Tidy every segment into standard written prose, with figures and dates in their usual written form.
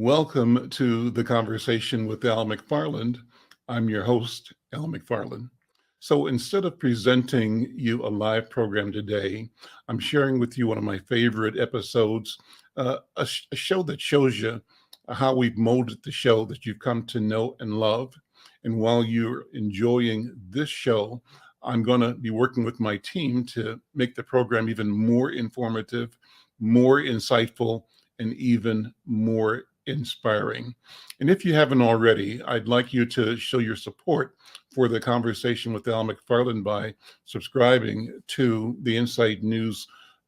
Welcome to the conversation with Al McFarland. I'm your host, Al McFarland. So instead of presenting you a live program today, I'm sharing with you one of my favorite episodes, a show that shows you how we've molded the show that you've come to know and love. And while you're enjoying this show, I'm going to be working with my team to make the program even more informative, more insightful, and even more inspiring. And if you haven't already, I'd like you to show your support for the conversation with Al McFarland by subscribing to the Insight News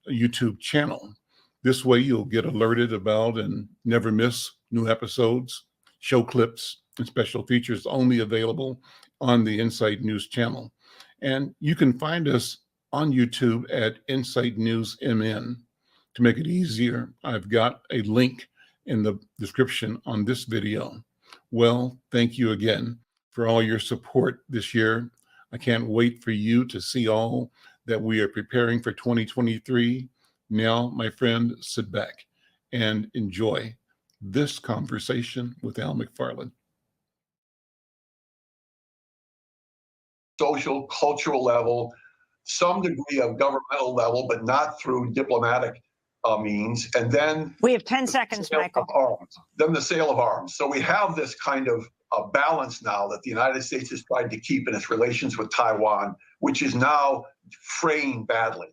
YouTube channel. This way you'll get alerted about and never miss new episodes, show clips, and special features only available on the Insight News channel. And you can find us on YouTube at Insight News MN. To make it easier, I've got a link in the description on this video. Well, thank you again for all your support this year. I can't wait for you to see all that we are preparing for 2023. Now, my friend, sit back and enjoy this conversation with Al McFarland. Social, cultural level, some degree of governmental level, but not through diplomatic means. And then we have 10 seconds, Michael. Then the sale of arms. So we have this kind of balance now that the United States has tried to keep in its relations with Taiwan, which is now fraying badly.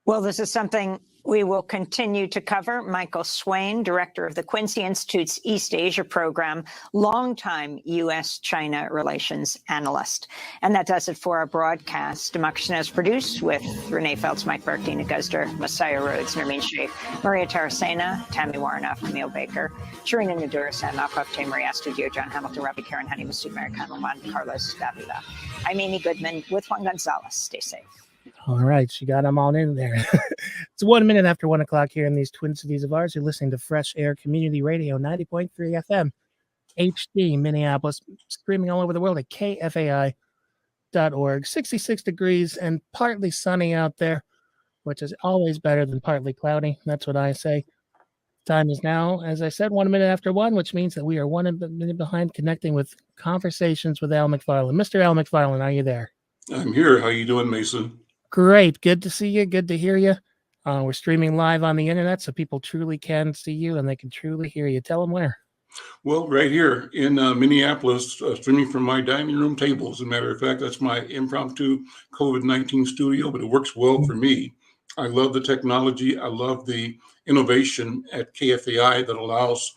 Well, this is something we will continue to cover. Michael Swain, director of the Quincy Institute's East Asia program, longtime U.S.-China relations analyst. And that does it for our broadcast. Democracy Now! Is produced with Renee Feltz, Mike Burke, Dina Guzder, Messiah Rhodes, Nermeen Sheikh, Maria Taracena, Tammy Warnoff, Camille Baker, Sharina Nadura, Sam Malkoff, Tay Maria Studio, John Hamilton, Robbie Karen, Honey Masood, Mary Conlon, Carlos Davila. I'm Amy Goodman with Juan Gonzalez. Stay safe. All right, she got them all in there. It's 1 minute after 1 o'clock here in these Twin Cities of ours. You're listening to Fresh Air Community Radio, 90.3 FM, HD, Minneapolis, streaming all over the world at kfai.org. 66 degrees and partly sunny out there, which is always better than partly cloudy. That's what I say. Time is now, as I said, 1 minute after 1, which means that we are 1 minute behind connecting with conversations with Al McFarland. Mr. Al McFarland, are you there? I'm here. How you doing, Mason? Great. Good to see you. Good to hear you. We're streaming live on the internet so people truly can see you and they can truly hear you. Tell them where. Well, right here in Minneapolis, streaming from my dining room table. As a matter of fact, that's my impromptu COVID-19 studio, but it works well for me. I love the technology. I love the innovation at KFAI that allows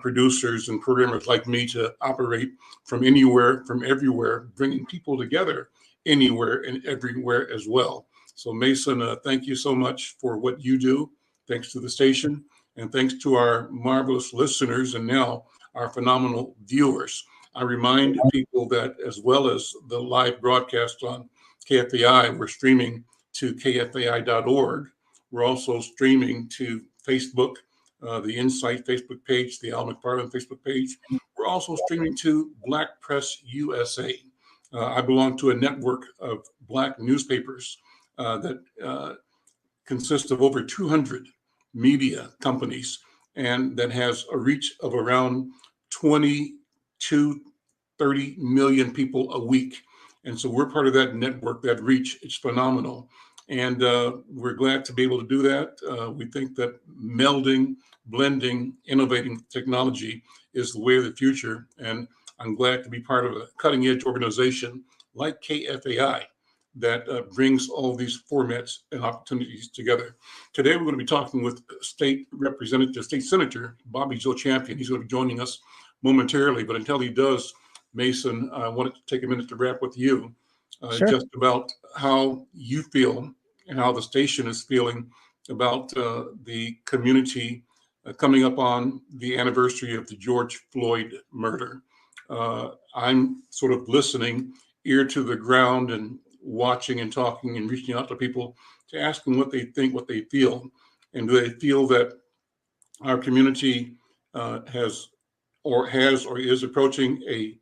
producers and programmers like me to operate from anywhere, from everywhere, bringing people together anywhere and everywhere as well. So Mason, thank you so much for what you do. Thanks to the station and thanks to our marvelous listeners and now our phenomenal viewers. I remind people that as well as the live broadcast on KFAI, we're streaming to kfai.org. We're also streaming to Facebook, the Insight Facebook page, the Al McFarland Facebook page. We're also streaming to Black Press USA. I belong to a network of Black newspapers that consists of over 200 media companies and that has a reach of around 20 to 30 million people a week. And so we're part of that network, that reach. It's phenomenal. And we're glad to be able to do that. We think that melding, blending, innovating technology is the way of the future. And I'm glad to be part of a cutting edge organization like KFAI that brings all these formats and opportunities together. Today, we're going to be talking with State Senator Bobby Joe Champion. He's going to be joining us momentarily, but until he does, Mason, I wanted to take a minute to wrap with you Sure. just about how you feel and how the station is feeling about the community coming up on the anniversary of the George Floyd murder. I'm sort of listening, ear to the ground, and watching and talking and reaching out to people to ask them what they think, what they feel, and do they feel that our community has or is approaching a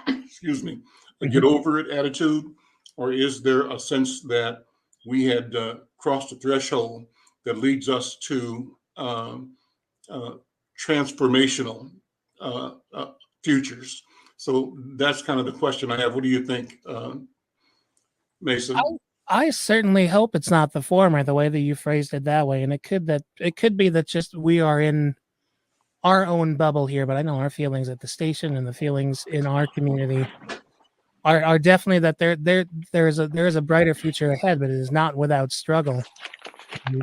excuse me, a get over it attitude, or is there a sense that we had crossed a threshold that leads us to transformational futures. So that's kind of the question I have. What do you think, Mason? I certainly hope it's not the former, the way that you phrased it that way. And it could be that just we are in our own bubble here, but I know our feelings at the station and the feelings in our community are definitely that there is a brighter future ahead, but it is not without struggle. And,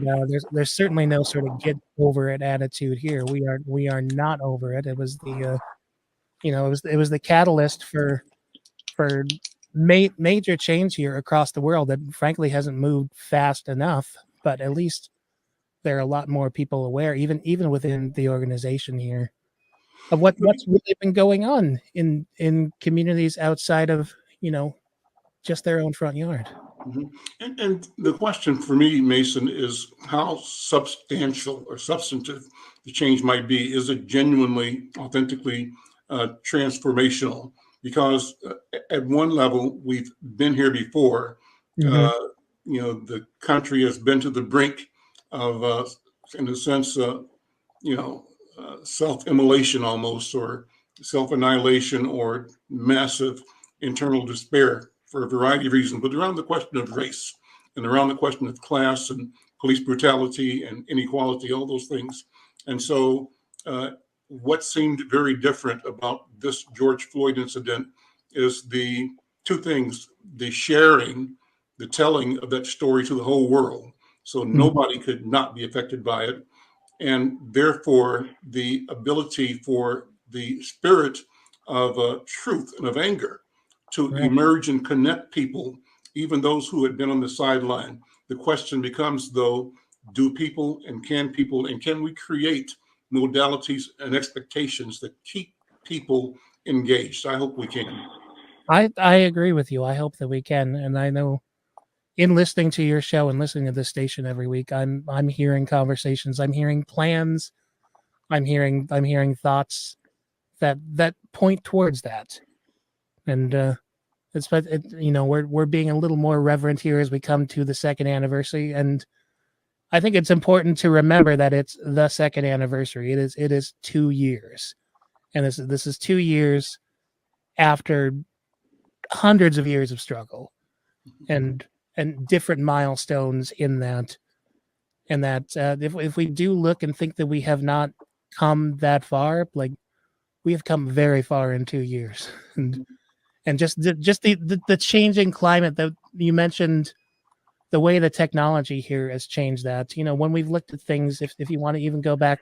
there's certainly no sort of get over it attitude here. We are not over it. It was the it was the catalyst for major change here across the world that frankly hasn't moved fast enough. But at least there are a lot more people aware, even within the organization here, of what's really been going on in communities outside of just their own front yard. Mm-hmm. And the question for me, Mason, is how substantial or substantive the change might be. Is it genuinely, authentically transformational? Because at one level, we've been here before. Mm-hmm. The country has been to the brink of, in a sense, self-immolation almost, or self-annihilation, or massive internal despair for a variety of reasons, but around the question of race and around the question of class and police brutality and inequality, all those things. And so what seemed very different about this George Floyd incident is the two things: the sharing, the telling of that story to the whole world, so nobody could not be affected by it, and therefore the ability for the spirit of truth and of anger to emerge and connect people, even those who had been on the sideline. The question becomes, though, do people and can we create modalities and expectations that keep people engaged? I hope we can. I agree with you. I hope that we can. And I know in listening to your show and listening to this station every week, I'm hearing conversations, I'm hearing plans, I'm hearing thoughts that point towards that. And we're being a little more reverent here as we come to the second anniversary. And I think it's important to remember that it's the second anniversary. It is 2 years. And this is 2 years after hundreds of years of struggle and different milestones in that. And that if we do look and think that we have not come that far, like we have come very far in 2 years. And just the changing climate that you mentioned, the way the technology here has changed that. When we've looked at things, if you want to even go back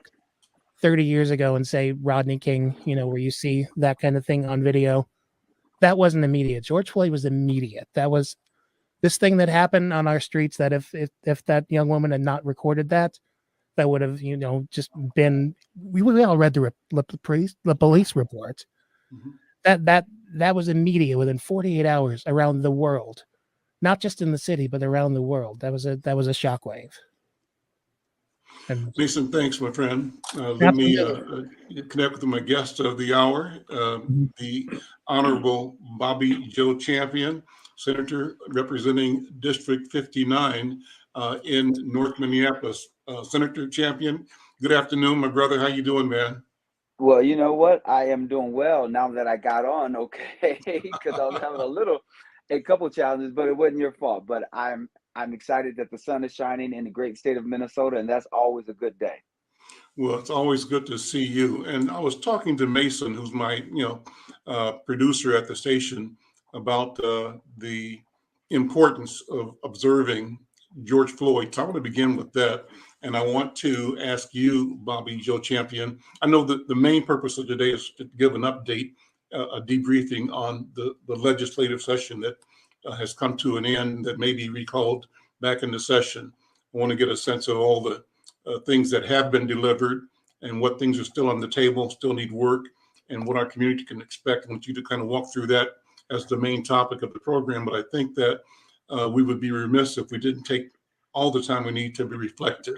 30 years ago and say Rodney King, where you see that kind of thing on video, that wasn't immediate. George Floyd was immediate. That was this thing that happened on our streets that if that young woman had not recorded that would have, just been, we all read the police report. Mm-hmm. That was immediate within 48 hours around the world, not just in the city, but around the world. That was a shockwave. And Mason, thanks, my friend. Let me connect with my guest of the hour, the Honorable Bobby Joe Champion, Senator representing District 59 in North Minneapolis. Senator Champion, good afternoon, my brother. How you doing, man? Well, you know what? I am doing well now that I got on, okay, because I was having a couple challenges, but it wasn't your fault. But I'm excited that the sun is shining in the great state of Minnesota, and that's always a good day. Well, it's always good to see you. And I was talking to Mason, who's my producer at the station, about the importance of observing George Floyd. So I want to begin with that. And I want to ask you, Bobby Joe Champion, I know that the main purpose of today is to give an update, a debriefing on the legislative session that has come to an end, that may be recalled back into session. I want to get a sense of all the things that have been delivered and what things are still on the table, still need work, and what our community can expect. I want you to kind of walk through that as the main topic of the program. But I think that we would be remiss if we didn't take all the time we need to be reflective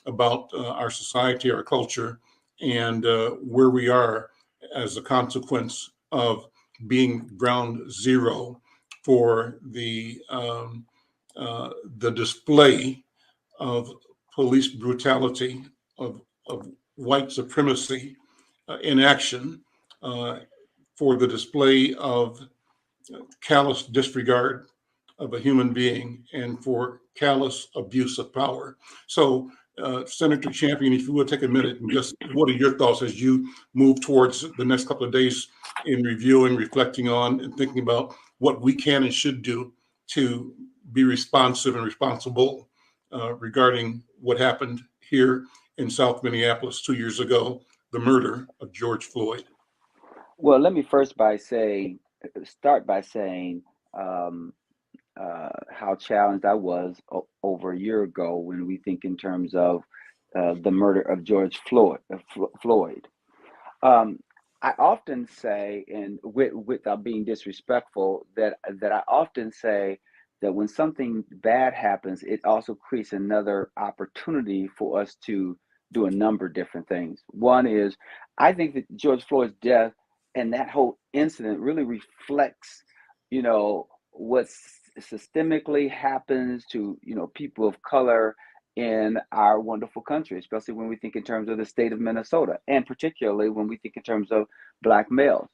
about our society, our culture, and where we are as a consequence of being ground zero for the display of police brutality, of white supremacy in action for the display of callous disregard of a human being and for callous abuse of power. So, Senator Champion, if you would take a minute and just what are your thoughts as you move towards the next couple of days in reviewing, reflecting on, and thinking about what we can and should do to be responsive and responsible regarding what happened here in South Minneapolis 2 years ago, the murder of George Floyd. Well, let me start by saying how challenged I was over a year ago when we think in terms of the murder of George Floyd. I often say, and without being disrespectful, that I often say that when something bad happens, it also creates another opportunity for us to do a number of different things. One is, I think that George Floyd's death and that whole incident really reflects, what systemically happens to, people of color in our wonderful country, especially when we think in terms of the state of Minnesota, and particularly when we think in terms of Black males.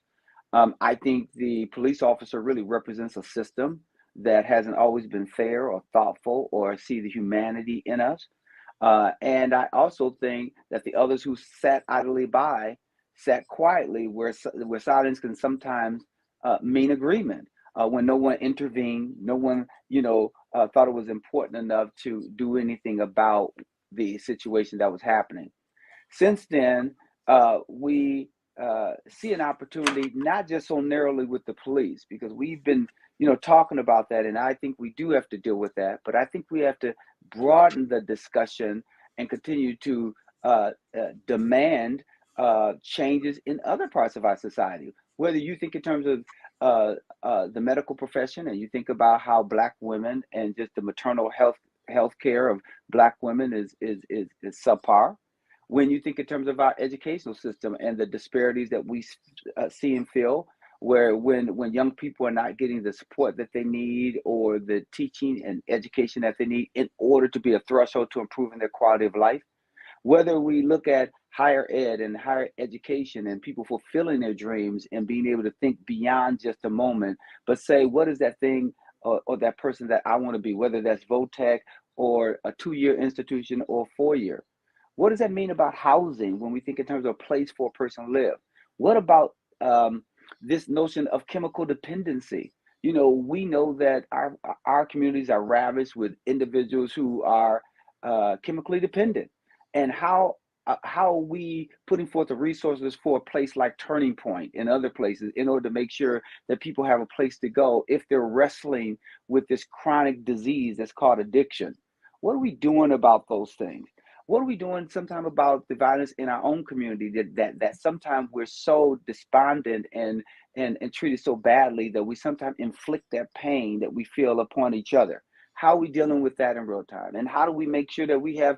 I think the police officer really represents a system that hasn't always been fair or thoughtful or see the humanity in us. And I also think that the others who sat idly by sat quietly, where silence can sometimes mean agreement. When no one intervened, no one, thought it was important enough to do anything about the situation that was happening. Since then, we see an opportunity, not just so narrowly with the police, because we've been, talking about that, and I think we do have to deal with that. But I think we have to broaden the discussion and continue to demand changes in other parts of our society. Whether you think in terms of the medical profession, and you think about how Black women and just the maternal health care of Black women is subpar. When you think in terms of our educational system and the disparities that we see and feel, where when young people are not getting the support that they need or the teaching and education that they need in order to be a threshold to improving their quality of life. Whether we look at higher ed and higher education and people fulfilling their dreams and being able to think beyond just a moment, but say, what is that thing or that person that I want to be, whether that's VOTEC or a 2-year institution or 4-year. What does that mean about housing when we think in terms of a place for a person to live? What about this notion of chemical dependency? We know that our communities are ravaged with individuals who are chemically dependent. And how are we putting forth the resources for a place like Turning Point and other places in order to make sure that people have a place to go if they're wrestling with this chronic disease that's called addiction? What are we doing about those things? What are we doing sometimes about the violence in our own community that sometimes we're so despondent and treated so badly that we sometimes inflict that pain that we feel upon each other? How are we dealing with that in real time? And how do we make sure that we have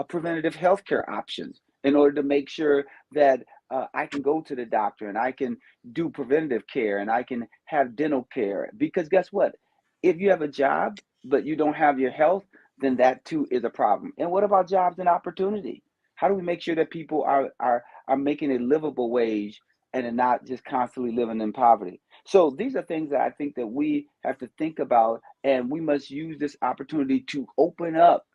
preventative healthcare options in order to make sure that I can go to the doctor and I can do preventative care and I can have dental care? Because guess what? If you have a job, but you don't have your health, then that too is a problem. And what about jobs and opportunity? How do we make sure that people are making a livable wage and are not just constantly living in poverty? So these are things that I think that we have to think about, and we must use this opportunity to open up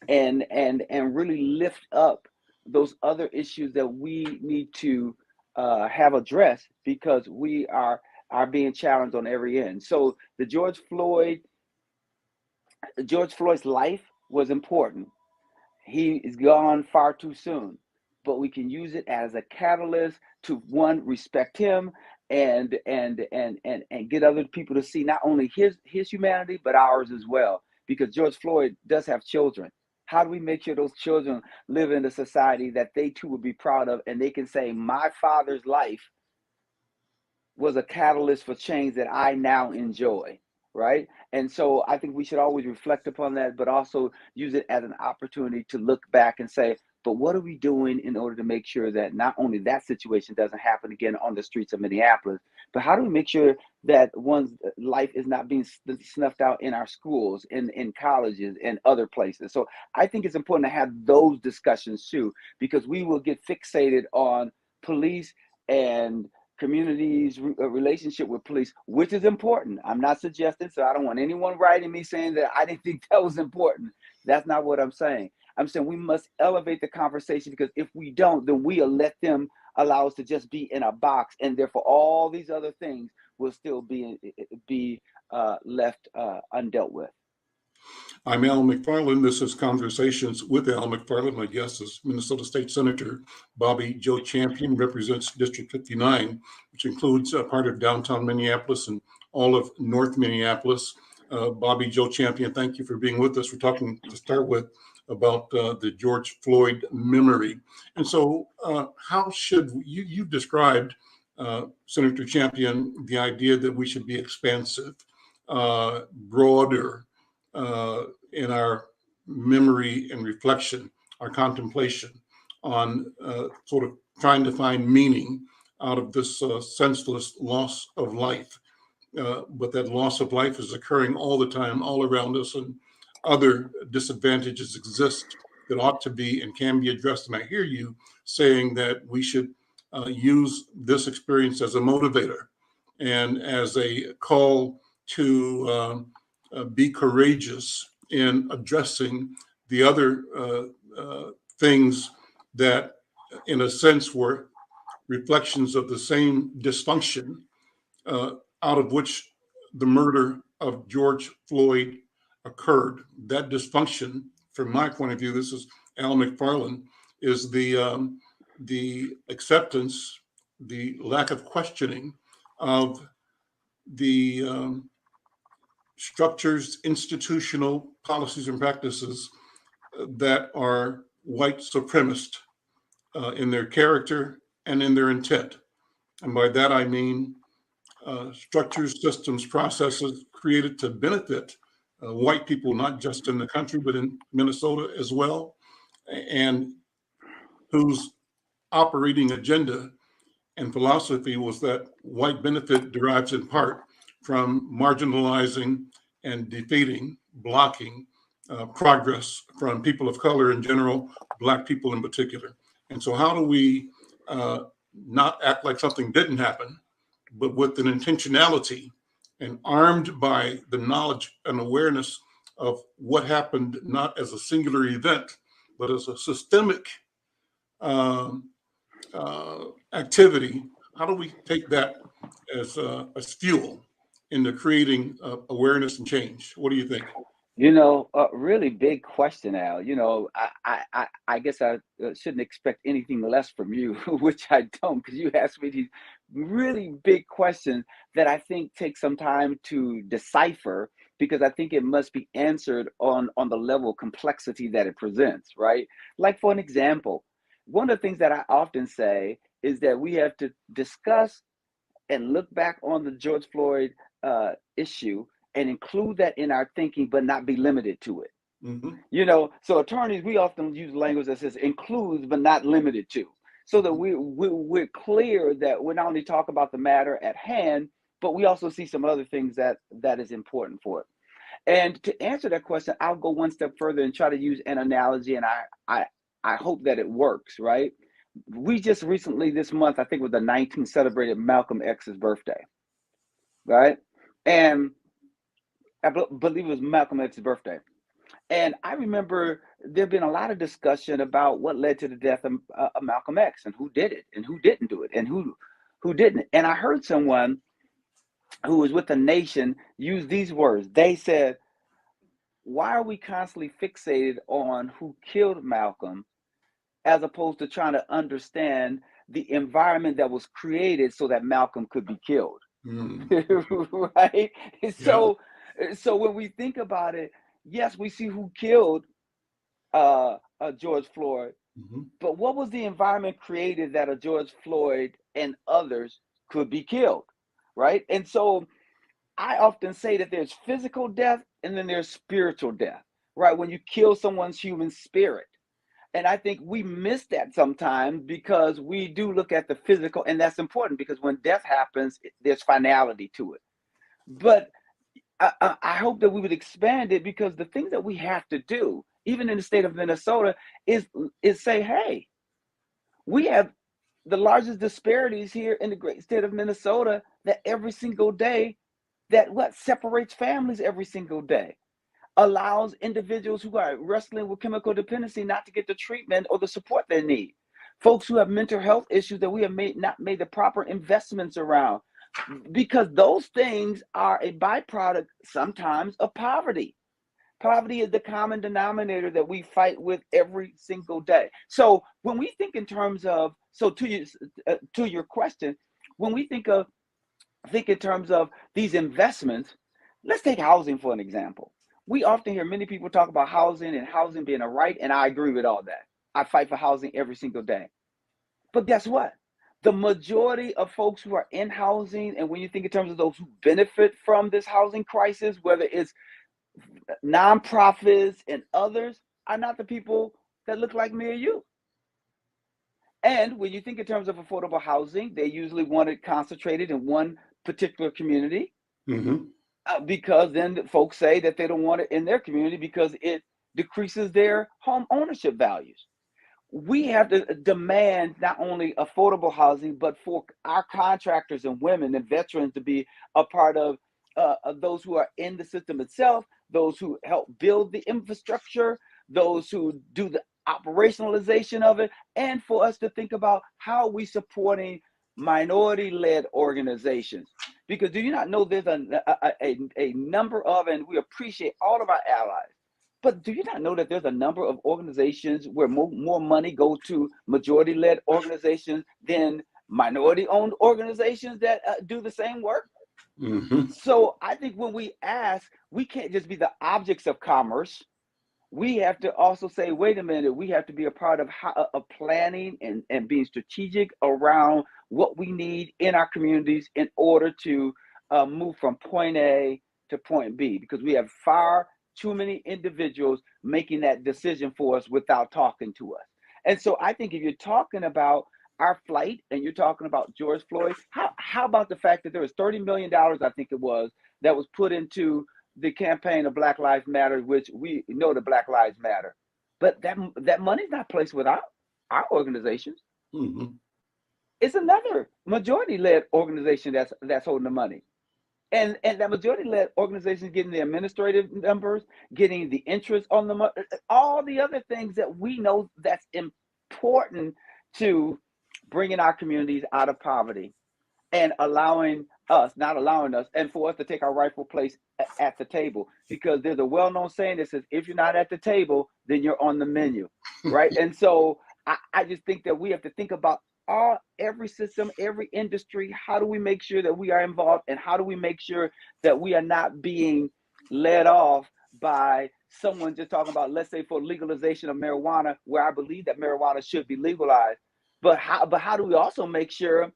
and really lift up those other issues that we need to have addressed, because we are being challenged on every end. So the George Floyd's life was important. He is gone far too soon, but we can use it as a catalyst to, one, respect him and get other people to see not only his humanity but ours as well, because George Floyd does have children. How do we make sure those children live in a society that they too would be proud of, and they can say, my father's life was a catalyst for change that I now enjoy, right? And so I think we should always reflect upon that, but also use it as an opportunity to look back and say, but what are we doing in order to make sure that not only that situation doesn't happen again on the streets of Minneapolis, but how do we make sure that one's life is not being snuffed out in our schools, in colleges, and other places? So I think it's important to have those discussions too, because we will get fixated on police and communities' relationship with police, which is important. I'm not suggesting, so I don't want anyone writing me saying that I didn't think that was important. That's not what I'm saying. I'm saying we must elevate the conversation, because if we don't, then we'll let them allow us to just be in a box, and therefore all these other things will still be left undealt with. I'm Al McFarlane. This is Conversations with Al McFarlane. My guest is Minnesota State Senator Bobby Joe Champion, represents District 59, which includes part of downtown Minneapolis and all of North Minneapolis. Bobby Joe Champion, thank you for being with us. We're talking to start with about the George Floyd memory. And so how should you described, Senator Champion, the idea that we should be expansive, broader, in our memory and reflection, our contemplation on sort of trying to find meaning out of this senseless loss of life. But that loss of life is occurring all the time, all around us, and other disadvantages exist that ought to be and can be addressed. And I hear you saying that we should use this experience as a motivator and as a call to be courageous in addressing the other things that, in a sense, were reflections of the same dysfunction out of which the murder of George Floyd occurred. That dysfunction, from my point of view, this is Al McFarlane, is the acceptance, the lack of questioning of the structures, institutional policies and practices that are white supremacist in their character and in their intent. And by that, I mean structures, systems, processes created to benefit white people, not just in the country, but in Minnesota as well, and whose operating agenda and philosophy was that white benefit derives in part from marginalizing and defeating, blocking progress from people of color in general, Black people in particular. And so how do we not act like something didn't happen, but with an intentionality and armed by the knowledge and awareness of what happened, not as a singular event, but as a systemic activity? How do we take that as fuel into creating awareness and change? What do you think? You know, a really big question, Al. You know, I guess I shouldn't expect anything less from you, which I don't, because you asked me these really big questions that I think take some time to decipher, because I think it must be answered on the level of complexity that it presents, right? Like, for an example, one of the things that I often say is that we have to discuss and look back on the George Floyd issue and include that in our thinking, but not be limited to it. Mm-hmm. You know, so attorneys, we often use language that says includes, but not limited to, so that we're clear that we're not only talking about the matter at hand, but we also see some other things that is important for it. And to answer that question, I'll go one step further and try to use an analogy, and I hope that it works, right? We just recently, this month, I think it was the 19th, celebrated Malcolm X's birthday, right? And I believe it was Malcolm X's birthday. And I remember there been a lot of discussion about what led to the death of Malcolm X, and who did it and who didn't do it and who didn't. And I heard someone who was with the Nation use these words. They said, why are we constantly fixated on who killed Malcolm, as opposed to trying to understand the environment that was created so that Malcolm could be killed? Right? So when we think about it, yes, we see who killed George Floyd, but what was the environment created that a George Floyd and others could be killed, right? And so I often say that there's physical death and then there's spiritual death, right? When you kill someone's human spirit. And I think we miss that sometimes because we do look at the physical, and that's important because when death happens, there's finality to it. But I hope that we would expand it, because the things that we have to do, even in the state of Minnesota, is say, hey, we have the largest disparities here in the great state of Minnesota, that every single day, that what separates families every single day, allows individuals who are wrestling with chemical dependency not to get the treatment or the support they need. Folks who have mental health issues that we have not made the proper investments around, because those things are a byproduct sometimes of poverty. Poverty is the common denominator that we fight with every single day. So when we think in terms of, so to your question, when we think in terms of these investments, let's take housing for an example. We often hear many people talk about housing and housing being a right, and I agree with all that. I fight for housing every single day. But guess what? The majority of folks who are in housing, and when you think in terms of those who benefit from this housing crisis, whether it's nonprofits and others, are not the people that look like me or you. And when you think in terms of affordable housing, they usually want it concentrated in one particular community. Mm-hmm. Because then folks say that they don't want it in their community because it decreases their home ownership values. We have to demand not only affordable housing, but for our contractors and women and veterans to be a part of those who are in the system itself, those who help build the infrastructure, those who do the operationalization of it, and for us to think about how we supporting minority-led organizations. Because do you not know there's a number of, and we appreciate all of our allies, but do you not know that there's a number of organizations where more money goes to majority-led organizations than minority-owned organizations that do the same work? Mm-hmm. So I think when we ask, we can't just be the objects of commerce. We have to also say, wait a minute, we have to be a part of planning and being strategic around what we need in our communities in order to move from point A to point B, because we have far too many individuals making that decision for us without talking to us. And so I think if you're talking about our flight and you're talking about George Floyd, how about the fact that there was $30 million, I think it was, that was put into the campaign of Black Lives Matter, which we know that Black Lives Matter, but that money's not placed with our organizations. Mm-hmm. It's another majority-led organization that's holding the money, and that majority-led organization is getting the administrative numbers, getting the interest on the money, all the other things that we know that's important to bringing our communities out of poverty and not allowing us, and for us to take our rightful place at the table. Because there's a well-known saying that says, if you're not at the table, then you're on the menu, right? And so I just think that we have to think about every system, every industry. How do we make sure that we are involved, and how do we make sure that we are not being led off by someone just talking about, let's say, for legalization of marijuana, where I believe that marijuana should be legalized. But how do we also make sure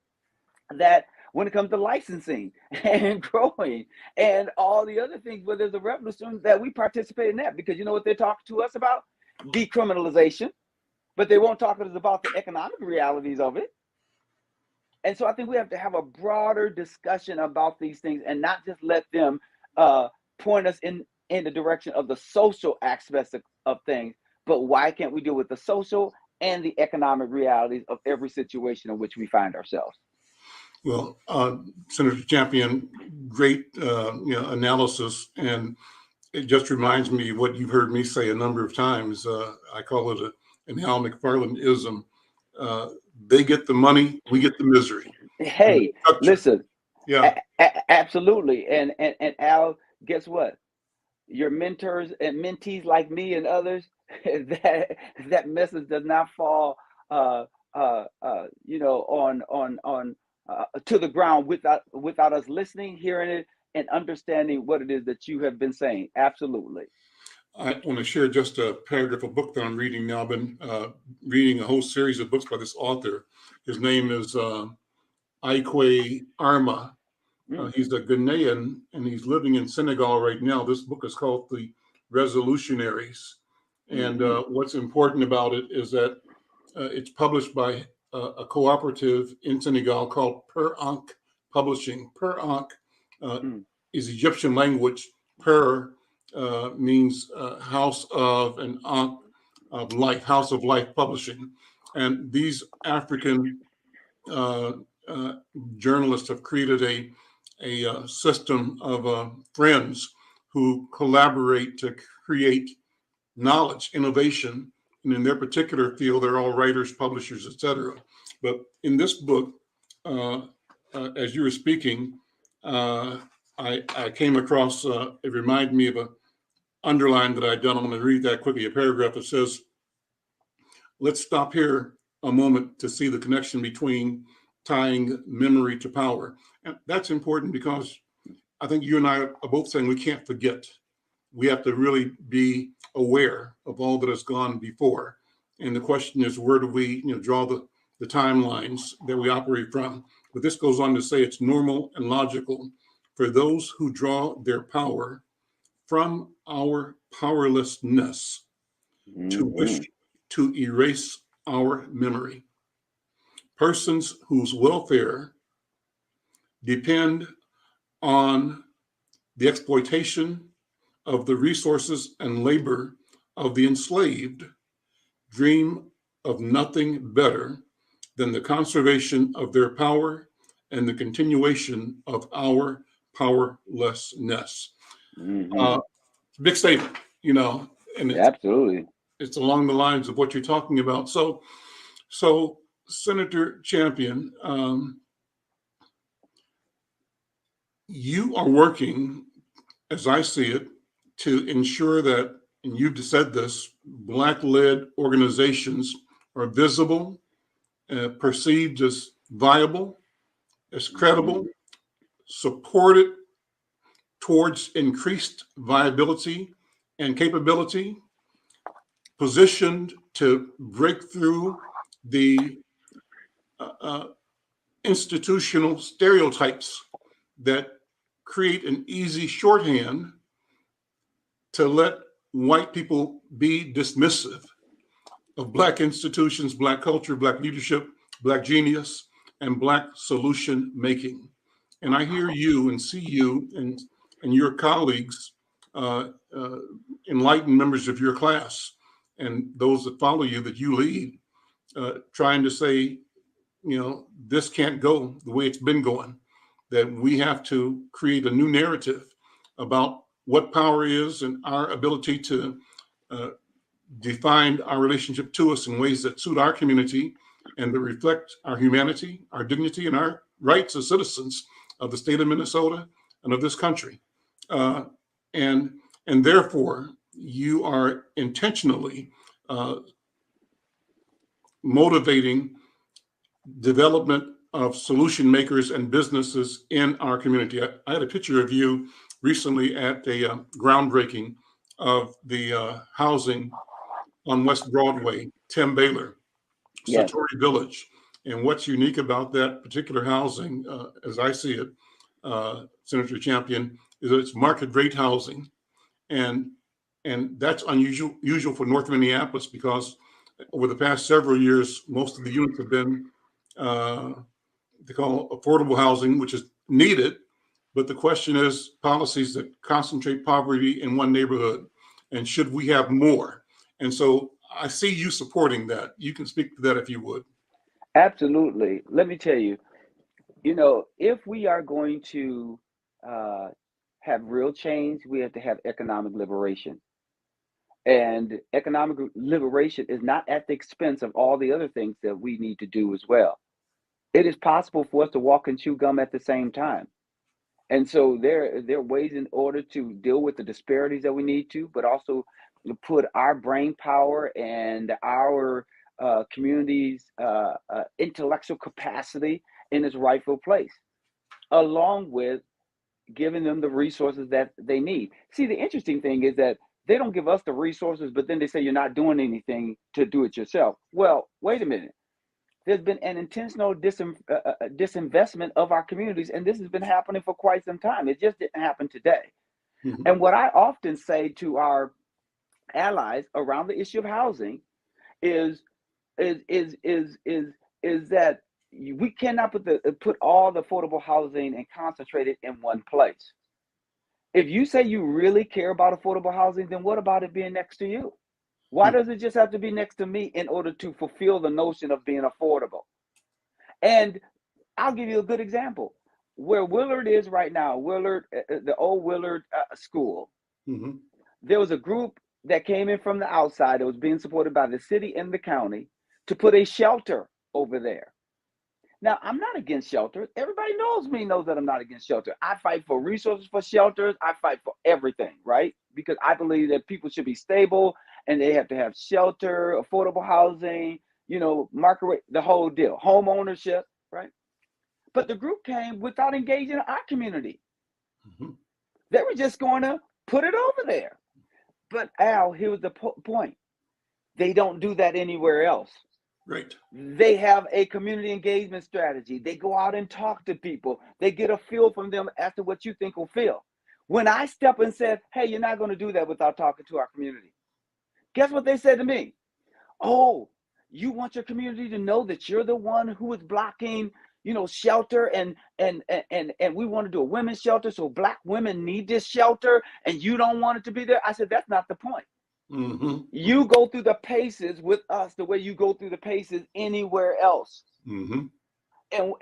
that when it comes to licensing and growing and all the other things, where there's a revolution, that we participate in that? Because you know what they're talking to us about? Decriminalization, but they won't talk to us about the economic realities of it. And so I think we have to have a broader discussion about these things and not just let them point us in the direction of the social aspects of things, but why can't we deal with the social and the economic realities of every situation in which we find ourselves? Well, Senator Champion, great analysis, and it just reminds me of what you've heard me say a number of times. I call it an Al McFarlane-ism. They get the money, we get the misery. Hey, listen, yeah, absolutely. And Al, guess what? Your mentors and mentees like me and others, that message does not fall, to the ground without us listening, hearing it, and understanding what it is that you have been saying. Absolutely. I want to share just a paragraph of a book that I'm reading now. I've been reading a whole series of books by this author. His name is Ikwe Arma. He's a Ghanaian, and he's living in Senegal right now. This book is called The Resolutionaries. And what's important about it is that it's published by a cooperative in Senegal called Per Ankh Publishing. Per Ankh is Egyptian language. Per means house of, and Ankh of life, House of Life Publishing. And these African journalists have created a system of friends who collaborate to create knowledge, innovation, and in their particular field, they're all writers, publishers, etc. But in this book, as you were speaking, I came across, it reminded me of a underline that I'd done. I'm going to read that quickly, a paragraph that says, let's stop here a moment to see the connection between tying memory to power. And that's important because I think you and I are both saying we can't forget. We have to really be aware of all that has gone before. And the question is, where do we draw the timelines that we operate from? But this goes on to say it's normal and logical for those who draw their power from our powerlessness to wish to erase our memory. Persons whose welfare depend on the exploitation of the resources and labor of the enslaved dream of nothing better than the conservation of their power and the continuation of our powerlessness. Big statement, and Absolutely. It's along the lines of what you're talking about. So Senator Champion, you are working, as I see it, to ensure that, and you've said this, Black-led organizations are visible, perceived as viable, as credible, supported towards increased viability and capability, positioned to break through the institutional stereotypes that create an easy shorthand to let white people be dismissive of Black institutions, Black culture, Black leadership, Black genius, and Black solution making. And I hear you and see you and your colleagues, enlightened members of your class, and those that follow you, that you lead, trying to say, this can't go the way it's been going, that we have to create a new narrative about what power is and our ability to define our relationship to us in ways that suit our community and that reflect our humanity, our dignity, and our rights as citizens of the state of Minnesota and of this country. And therefore, you are intentionally motivating development of solution makers and businesses in our community. I had a picture of you recently at a groundbreaking of the housing on West Broadway, Tim Baylor, Yes. Satori Village. And what's unique about that particular housing, as I see it, Senator Champion, is that it's market rate housing. And that's unusual for North Minneapolis because over the past several years, most of the units have been they call affordable housing, which is needed. But the question is policies that concentrate poverty in one neighborhood, and should we have more? And so I see you supporting that. You can speak to that if you would. Absolutely. Let me tell you, if we are going to have real change, we have to have economic liberation. And economic liberation is not at the expense of all the other things that we need to do as well. It is possible for us to walk and chew gum at the same time. And so there are ways in order to deal with the disparities that we need to, but also to put our brain power and our community's intellectual capacity in its rightful place, along with giving them the resources that they need. See, the interesting thing is that they don't give us the resources, but then they say you're not doing anything to do it yourself. Well, wait a minute. There's been an intentional disinvestment of our communities, and this has been happening for quite some time. It just didn't happen today. And what I often say to our allies around the issue of housing is that we cannot put all the affordable housing and concentrate it in one place. If you say you really care about affordable housing, then what about it being next to you? Why does it just have to be next to me in order to fulfill the notion of being affordable? And I'll give you a good example. Where Willard is right now, Willard, the old Willard school, Mm-hmm. there was a group that came in from the outside that was being supported by the city and the county to put a shelter over there. Now, I'm not against shelters. Everybody knows that I'm not against shelter. I fight for resources for shelters. I fight for everything, right? Because I believe that people should be stable and they have to have shelter, affordable housing, market rate, the whole deal, home ownership, right? But the group came without engaging our community. Mm-hmm. They were just going to put it over there. But Al, here was the point. They don't do that anywhere else. Right. They have a community engagement strategy. They go out and talk to people. They get a feel from them as to what you think will feel. When I step and said, hey, you're not going to do that without talking to our community. Guess what they said to me? Oh, you want your community to know that you're the one who is blocking, shelter and we want to do a women's shelter. So Black women need this shelter and you don't want it to be there. I said, that's not the point. Mm-hmm. You go through the paces with us the way you go through the paces anywhere else. Mm-hmm.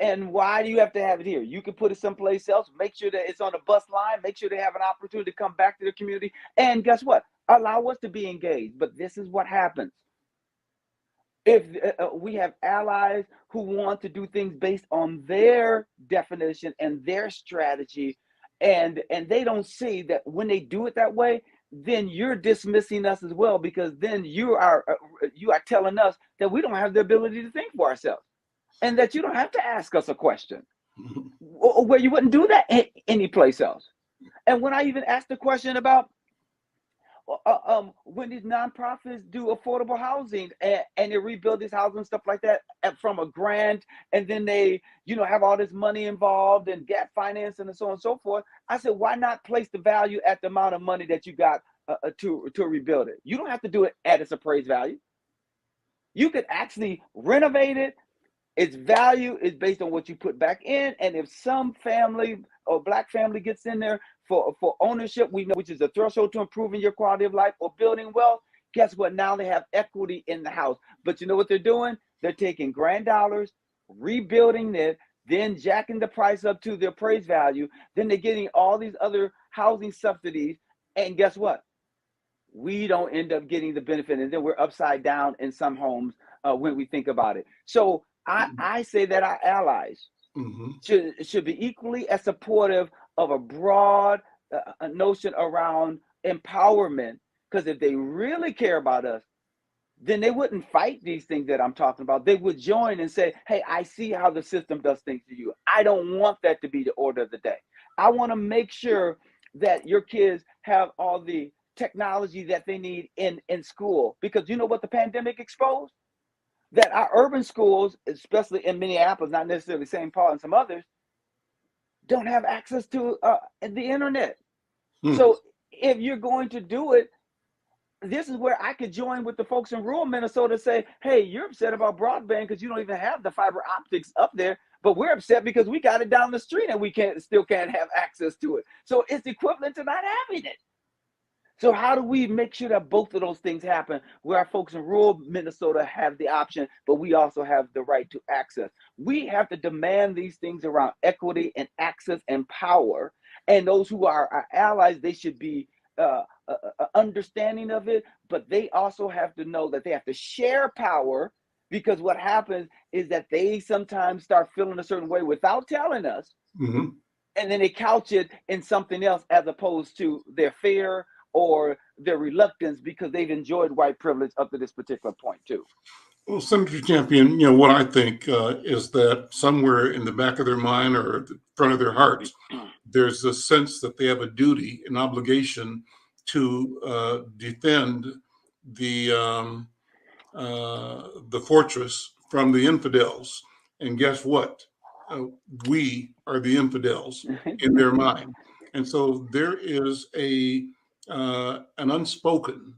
And why do you have to have it here? You can put it someplace else. Make sure that it's on a bus line. Make sure they have an opportunity to come back to the community. And guess what? Allow us to be engaged. But this is what happens. If we have allies who want to do things based on their definition and their strategy, and they don't see that when they do it that way, then you're dismissing us as well, because then you are telling us that we don't have the ability to think for ourselves, and that you don't have to ask us a question, where you wouldn't do that any place else. And when I even asked the question about when these nonprofits do affordable housing and they rebuild this housing and stuff like that from a grant, and then they have all this money involved and gap financing and so on and so forth, I said, why not place the value at the amount of money that you got to rebuild it? You don't have to do it at its appraised value. You could actually renovate it. Its value is based on what you put back in, and if some family or Black family gets in there for ownership, we know, which is a threshold to improving your quality of life or building wealth, guess what? Now they have equity in the house. But you know what they're doing? They're taking grand dollars, rebuilding it, then jacking the price up to the appraised value. Then they're getting all these other housing subsidies. And guess what? We don't end up getting the benefit. And then we're upside down in some homes when we think about it. So I say that our allies should be equally as supportive of a broad notion around empowerment, because if they really care about us, then they wouldn't fight these things that I'm talking about. They would join and say, hey, I see how the system does things to you. I don't want that to be the order of the day. I want to make sure that your kids have all the technology that they need in school, because you know what the pandemic exposed? That our urban schools, especially in Minneapolis, not necessarily St. Paul and some others, don't have access to the internet. So if you're going to do it, this is where I could join with the folks in rural Minnesota and say, hey, you're upset about broadband because you don't even have the fiber optics up there, but we're upset because we got it down the street and we still can't have access to it. So it's equivalent to not having it. So how do we make sure that both of those things happen, where our folks in rural Minnesota have the option, but we also have the right to access? We have to demand these things around equity and access and power. And those who are our allies, they should be understanding of it, but they also have to know that they have to share power, because what happens is that they sometimes start feeling a certain way without telling us, and then they couch it in something else as opposed to their fear or their reluctance because they've enjoyed white privilege up to this particular point too. Well, Senator Champion, what I think is that somewhere in the back of their mind or the front of their hearts, there's a sense that they have a duty, an obligation to defend the fortress from the infidels. And guess what? We are the infidels in their mind. And so there is an unspoken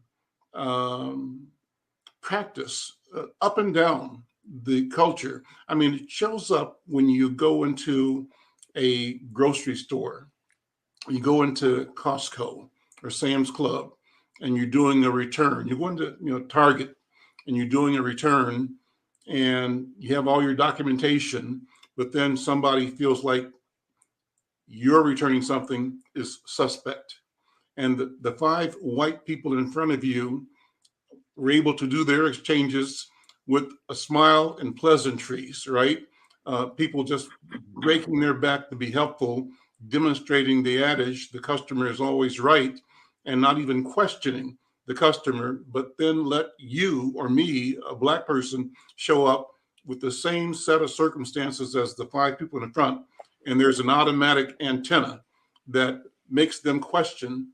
practice up and down the culture. I mean, it shows up when you go into a grocery store, you go into Costco or Sam's Club, and you're doing a return. You go into Target, and you're doing a return, and you have all your documentation, but then somebody feels like you're returning something is suspect. And the five white people in front of you were able to do their exchanges with a smile and pleasantries, right? People just breaking their back to be helpful, demonstrating the adage, the customer is always right, and not even questioning the customer, but then let you or me, a Black person, show up with the same set of circumstances as the five people in front, and there's an automatic antenna that makes them question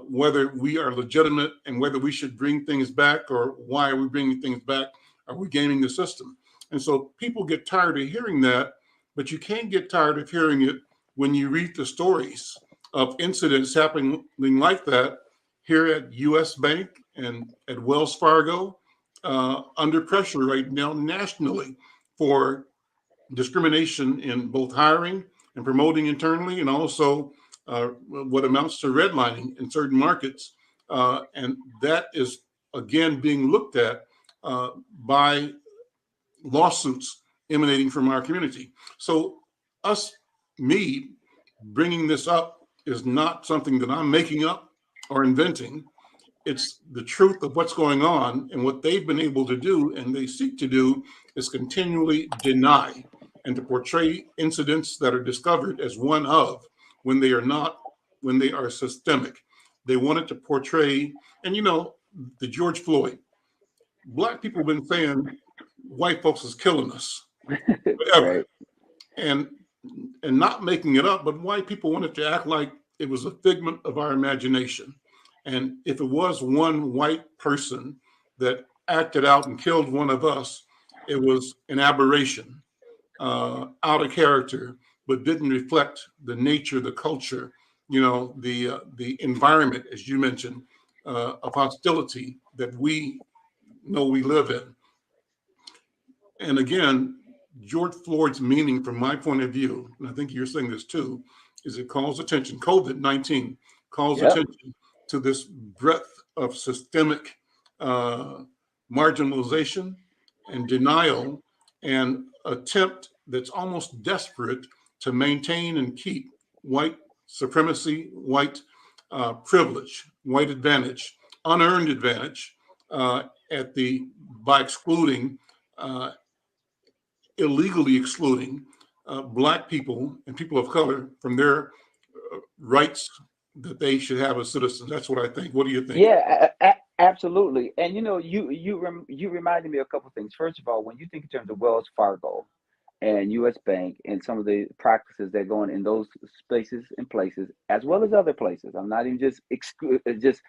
whether we are legitimate and whether we should bring things back, or why are we bringing things back? Are we gaming the system? And so people get tired of hearing that, but you can't get tired of hearing it when you read the stories of incidents happening like that here at US Bank and at Wells Fargo, under pressure right now nationally for discrimination in both hiring and promoting internally, and also what amounts to redlining in certain markets. And that is, again, being looked at by lawsuits emanating from our community. So me bringing this up is not something that I'm making up or inventing. It's the truth of what's going on, and what they've been able to do and they seek to do is continually deny and to portray incidents that are discovered as one of, when they are not, when they are systemic. They wanted to portray, and the George Floyd, Black people have been saying white folks is killing us forever. Right. And not making it up, but white people wanted to act like it was a figment of our imagination. And if it was one white person that acted out and killed one of us, it was an aberration, out of character, but didn't reflect the nature, the culture, the environment, as you mentioned, of hostility that we know we live in. And again, George Floyd's meaning, from my point of view, and I think you're saying this too, is it calls attention. COVID-19 calls attention to this breadth of systemic marginalization and denial, and attempt that's almost desperate to maintain and keep white supremacy, white privilege, white advantage, unearned advantage by excluding, illegally excluding Black people and people of color from their rights that they should have as citizens. That's what I think. What do you think? Yeah, absolutely. And you reminded me of a couple of things. First of all, when you think in terms of Wells Fargo and US Bank and some of the practices that go on in those spaces and places, as well as other places, I'm not even just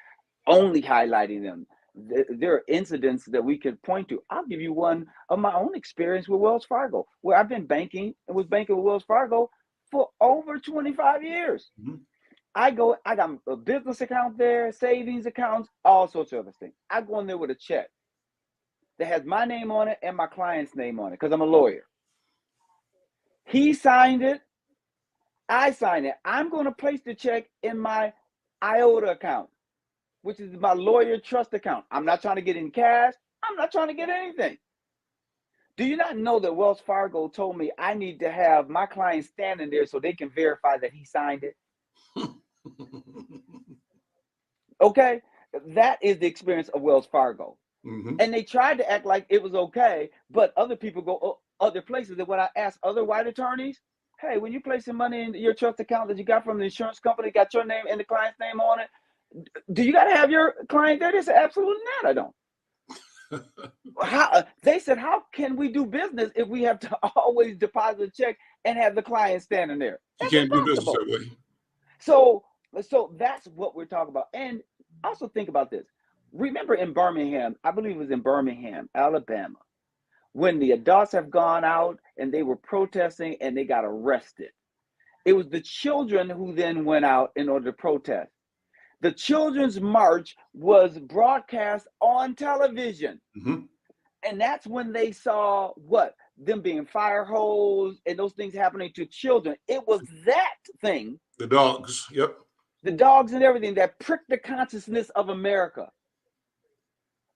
only highlighting them. There are incidents that we could point to. I'll give you one of my own experience with Wells Fargo, where I've been banking with Wells Fargo for over 25 years. Mm-hmm. I got a business account there, savings accounts, all sorts of other things. I go in there with a check that has my name on it and my client's name on it, because I'm a lawyer. He signed it. I signed it. I'm going to place the check in my IOTA account, which is my lawyer trust account. I'm not trying to get in cash. I'm not trying to get anything. Do you not know that Wells Fargo told me I need to have my client standing there so they can verify that he signed it? Okay, that is the experience of Wells Fargo. Mm-hmm. And they tried to act like it was okay, but other people go other places. And when I ask other white attorneys, hey, when you place some money in your trust account that you got from the insurance company, got your name and the client's name on it, do you got to have your client there? They said, absolutely not, I don't. They said, how can we do business if we have to always deposit a check and have the client standing there? That's you can't do business that way. So that's what we're talking about. And also think about this. Remember in Birmingham, I believe it was in Birmingham, Alabama, when the adults have gone out and they were protesting and they got arrested. It was the children who then went out in order to protest. The Children's March was broadcast on television. Mm-hmm. And that's when they saw what? Them being fire hosed and those things happening to children. It was that thing. The dogs. Yep. The dogs and everything that pricked the consciousness of America.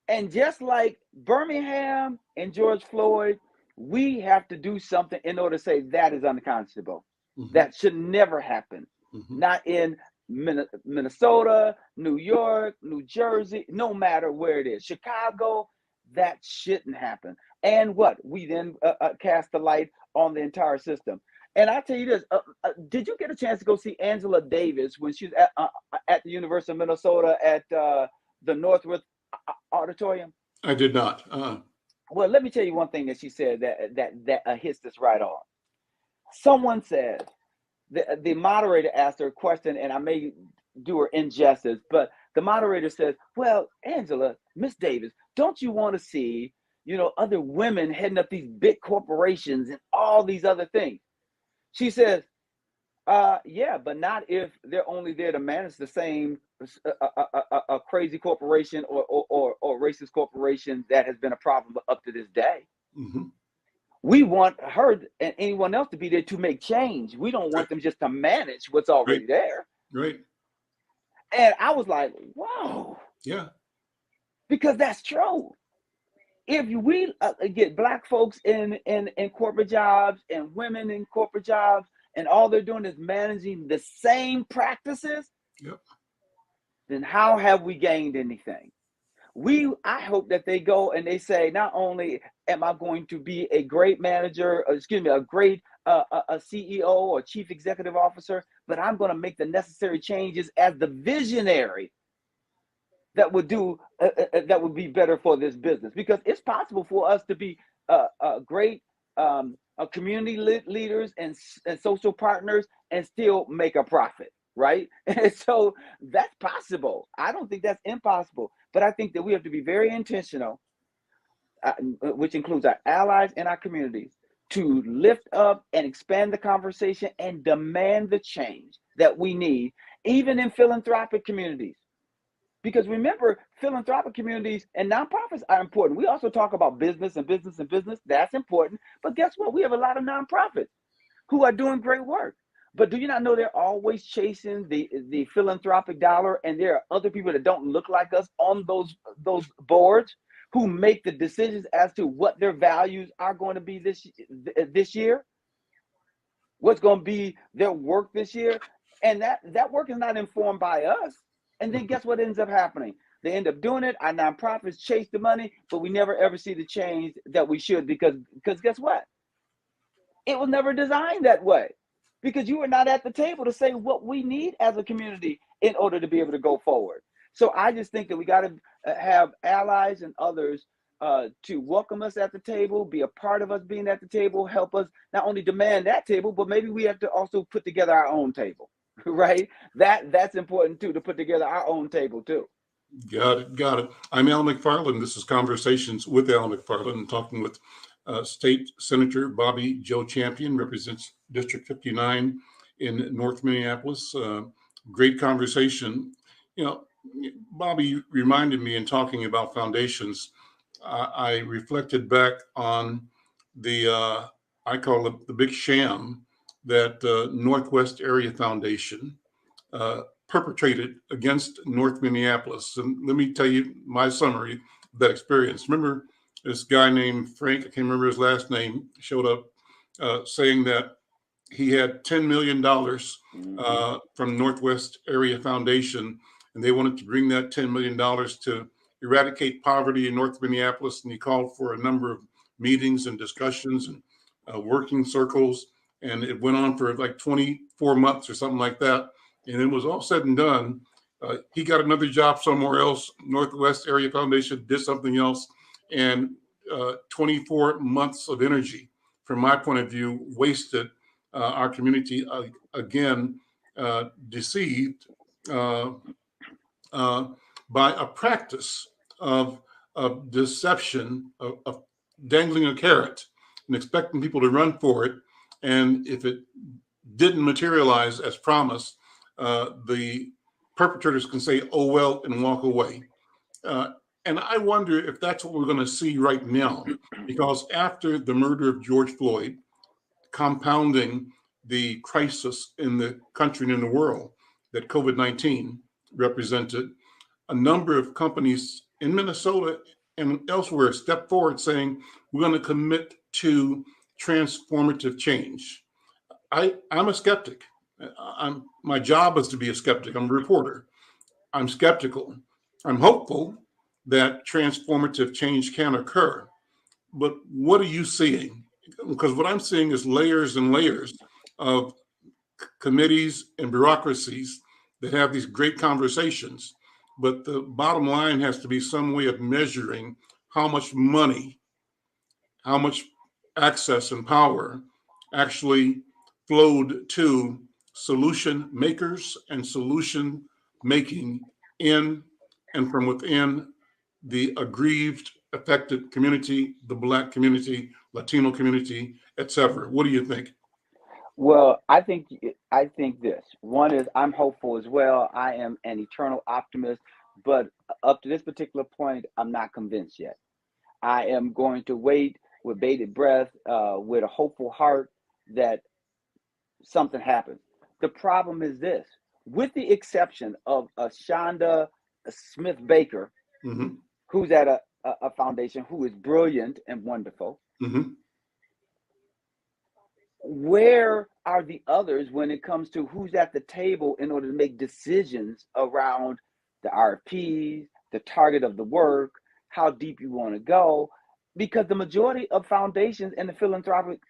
And just like Birmingham and George Floyd, we have to do something in order to say that is unconscionable. Mm-hmm. That should never happen. Mm-hmm. Not in Minnesota, New York, New Jersey, no matter where it is. Chicago, that shouldn't happen. And what? We then cast the light on the entire system. And I'll tell you this, did you get a chance to go see Angela Davis when she was at the University of Minnesota at the Northwest Auditorium? I did not. Well, let me tell you one thing that she said that hits this right on. Someone said, the moderator asked her a question, and I may do her injustice, but the moderator says, well, Angela, Miss Davis, don't you want to see, other women heading up these big corporations and all these other things? She says, yeah, but not if they're only there to manage the same a crazy corporation or racist corporation that has been a problem up to this day. Mm-hmm. We want her and anyone else to be there to make change. We don't want them just to manage what's already there. Right. And I was like, whoa. Yeah. Because that's true. If we get Black folks in corporate jobs and women in corporate jobs, and all they're doing is managing the same practices, yep, then how have we gained anything? I hope that they go and they say, not only am I going to be a great manager, a great a CEO or chief executive officer, but I'm going to make the necessary changes as the visionary that would be better for this business. Because it's possible for us to be great community leaders and social partners and still make a profit, right? And so that's possible. I don't think that's impossible, but I think that we have to be very intentional, which includes our allies and our communities, to lift up and expand the conversation and demand the change that we need, even in philanthropic communities. Because remember, philanthropic communities and nonprofits are important. We also talk about business and business and business. That's important. But guess what? We have a lot of nonprofits who are doing great work. But do you not know they're always chasing the philanthropic dollar, and there are other people that don't look like us on those boards who make the decisions as to what their values are going to be this year, what's going to be their work this year, and that work is not informed by us. And then guess what ends up happening? They end up doing it. Our nonprofits chase the money, but we never ever see the change that we should, because guess what? It was never designed that way, because you were not at the table to say what we need as a community in order to be able to go forward. So I just think that we got to have allies and others to welcome us at the table, be a part of us being at the table, help us not only demand that table, but maybe we have to also put together our own table, right? That's important too, to put together our own table too. Got it. I'm Al McFarlane. This is Conversations with Al McFarlane, talking with State Senator Bobby Joe Champion, represents District 59 in North Minneapolis. Great conversation. Bobby reminded me, in talking about foundations, I reflected back on the, I call it the big sham that Northwest Area Foundation perpetrated against North Minneapolis. And let me tell you my summary of that experience. Remember, this guy named Frank, I can't remember his last name, showed up saying that he had $10 million from Northwest Area Foundation, and they wanted to bring that $10 million to eradicate poverty in North Minneapolis. And he called for a number of meetings and discussions and working circles. And it went on for like 24 months or something like that. And it was all said and done. He got another job somewhere else. Northwest Area Foundation did something else. And 24 months of energy, from my point of view, wasted. Our community, again, deceived by a practice of deception, of dangling a carrot and expecting people to run for it. And if it didn't materialize as promised, the perpetrators can say, oh, well, and walk away. And I wonder if that's what we're going to see right now, because after the murder of George Floyd, compounding the crisis in the country and in the world that COVID-19 represented, a number of companies in Minnesota and elsewhere stepped forward saying, we're going to commit to transformative change. I'm a skeptic. My job is to be a skeptic. I'm a reporter. I'm skeptical. I'm hopeful that transformative change can occur. But what are you seeing? Because what I'm seeing is layers and layers of committees and bureaucracies that have these great conversations. But the bottom line has to be some way of measuring how much money, how much access and power actually flowed to solution makers and solution making in and from within the aggrieved, affected community, the Black community, Latino community, etc. What do you think? Well, I think this. One is I'm hopeful as well. I am an eternal optimist, but up to this particular point, I'm not convinced yet. I am going to wait with bated breath, with a hopeful heart that something happens. The problem is this: with the exception of Shonda Smith Baker, Mm-hmm. who's at a foundation, who is brilliant and wonderful. Mm-hmm. Where are the others when it comes to who's at the table in order to make decisions around the RFPs, the target of the work, how deep you want to go? Because the majority of foundations in the philanthropic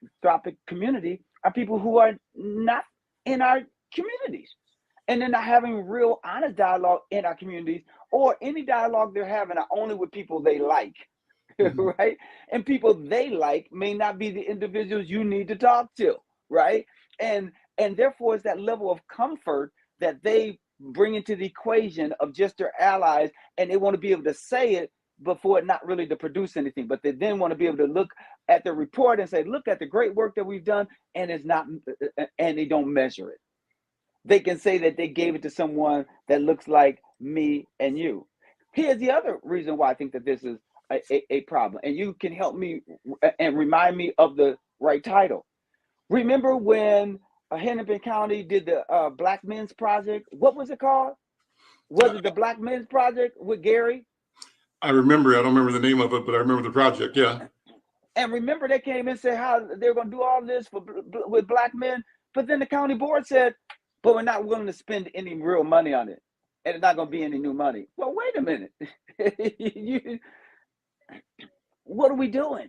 community are people who are not in our communities. And they're not having real honest dialogue in our communities, or any dialogue they're having are only with people they like. Mm-hmm. Right? And people they like may not be the individuals you need to talk to, right? And therefore it's that level of comfort that they bring into the equation of just their allies, and they want to be able to say it before it not really to produce anything, but they then want to be able to look at the report and say, look at the great work that we've done, and it's not, and they don't measure it. They can say that they gave it to someone that looks like me and you. Here's the other reason why I think that this is a problem, and you can help me and remind me of the right title. Remember when Hennepin County did the Black Men's Project? What was it called? Was it the Black Men's Project with Gary? I remember. I don't remember the name of it, but I remember the project. Yeah. And remember, they came and said how they were going to do all this with Black men, but then the county board said, but we're not willing to spend any real money on it, and it's not going to be any new money. Well, wait a minute. What are we doing?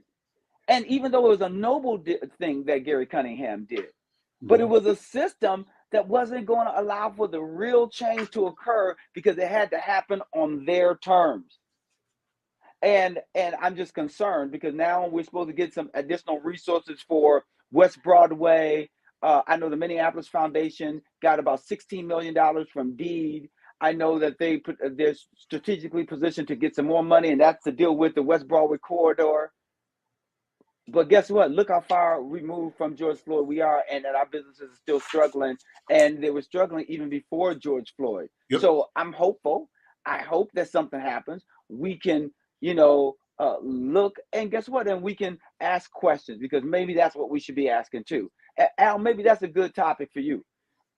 And even though it was a noble thing that Gary Cunningham did, but it was a system that wasn't going to allow for the real change to occur because it had to happen on their terms. And I'm just concerned because now we're supposed to get some additional resources for West Broadway. I know the Minneapolis Foundation got about $16 million from DEED. I know that they're strategically positioned to get some more money, and that's to deal with the West Broadway corridor. But guess what? Look how far removed from George Floyd we are, and that our businesses are still struggling, and they were struggling even before George Floyd. Yep. So I'm hopeful. I hope that something happens. We can, look, and guess what? And we can ask questions, because maybe that's what we should be asking too. Al, maybe that's a good topic for you.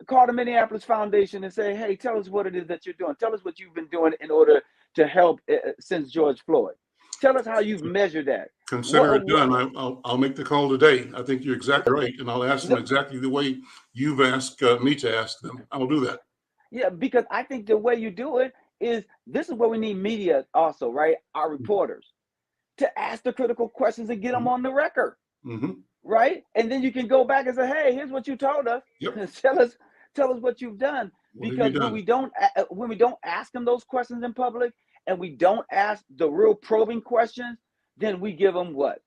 Call the Minneapolis Foundation and say, hey, tell us what it is that you're doing. Tell us what you've been doing in order to help since George Floyd. Tell us how you've measured that. Consider it done. I'll make the call today. I think you're exactly right. And I'll ask them exactly the way you've asked me to ask them. I'll do that. Yeah, because I think the way you do it is, this is where we need media also, right? Our reporters, to ask the critical questions and get them on the record. Mm-hmm. Right? And then you can go back and say, hey, here's what you told us. Yep. Tell us what you've done. Because when we don't ask them those questions in public, and we don't ask the real probing questions, then we give them what?